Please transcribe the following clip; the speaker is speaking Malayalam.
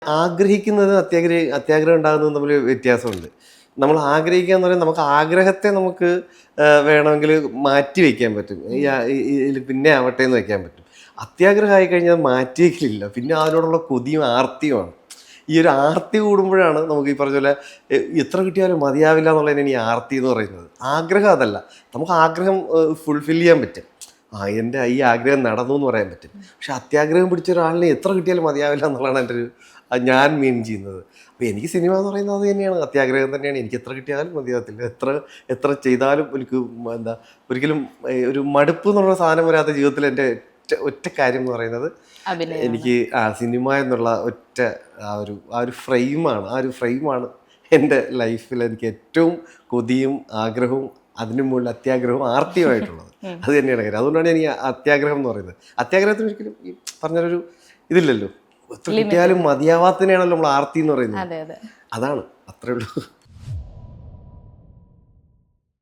ആഗ്രഹിക്കുന്നത് അത്യാഗ്രഹം ഉണ്ടാകുന്നതും തമ്മിൽ വ്യത്യാസമുണ്ട്. നമ്മൾ ആഗ്രഹിക്കുക എന്ന് പറയുന്നത് നമുക്ക് ആഗ്രഹത്തെ നമുക്ക് വേണമെങ്കിൽ മാറ്റി വയ്ക്കാൻ പറ്റും. പിന്നെ ആവട്ടെ എന്ന് വയ്ക്കാൻ പറ്റും. അത്യാഗ്രഹമായി കഴിഞ്ഞാൽ മാറ്റി വയ്ക്കലില്ല. പിന്നെ അതിനോടുള്ള കൊതിയും ആർത്തിയുമാണ്. ഈ ഒരു ആർത്തി കൂടുമ്പോഴാണ് നമുക്ക് ഈ പറഞ്ഞ പോലെ എത്ര കിട്ടിയാലും മതിയാവില്ല എന്നുള്ളതിനാണ് ഈ ആർത്തി എന്ന് പറയുന്നത്. ആഗ്രഹം അതല്ല. നമുക്ക് ആഗ്രഹം ഫുൾഫിൽ ചെയ്യാൻ പറ്റും. എൻ്റെ ഈ ആഗ്രഹം നടന്നു എന്ന് പറയാൻ പറ്റും. പക്ഷെ അത്യാഗ്രഹം പിടിച്ച ഒരാളിനെ എത്ര കിട്ടിയാലും മതിയാവില്ല എന്നുള്ളതാണ് എൻ്റെ ഒരു ഞാൻ മീൻ ചെയ്യുന്നത്. അപ്പോൾ എനിക്ക് സിനിമ എന്ന് പറയുന്നത് അത് തന്നെയാണ്, അത്യാഗ്രഹം തന്നെയാണ്. എനിക്ക് എത്ര കിട്ടിയാലും മതിയാകത്തില്ല. എത്ര ചെയ്താലും എനിക്ക് എന്താ ഒരിക്കലും ഒരു മടുപ്പ് എന്നുള്ള സാധനം വരാത്ത ജീവിതത്തിൽ എൻ്റെ ഒറ്റ കാര്യം എന്ന് പറയുന്നത് എനിക്ക് സിനിമ എന്നുള്ള ഒറ്റ ആ ഒരു ഫ്രെയിമാണ് എൻ്റെ ലൈഫിൽ എനിക്ക് ഏറ്റവും കൊതിയും ആഗ്രഹവും അതിന് മുകളിൽ അത്യാഗ്രഹവും ആർത്തിയുമായിട്ടുള്ളത്. അത് തന്നെയാണ് കാര്യം. അതുകൊണ്ടാണ് എനിക്ക് അത്യാഗ്രഹം എന്ന് പറയുന്നത്. അത്യാഗ്രഹത്തിന് ഒരിക്കലും ഈ പറഞ്ഞൊരു ഇതില്ലല്ലോ. എത്ര കിട്ടിയാലും മതിയാവാത്തതിനെയാണല്ലോ നമ്മൾ ആർത്തി എന്ന് പറയുന്നത്. അതാണ്, അത്രേ ഉള്ളൂ.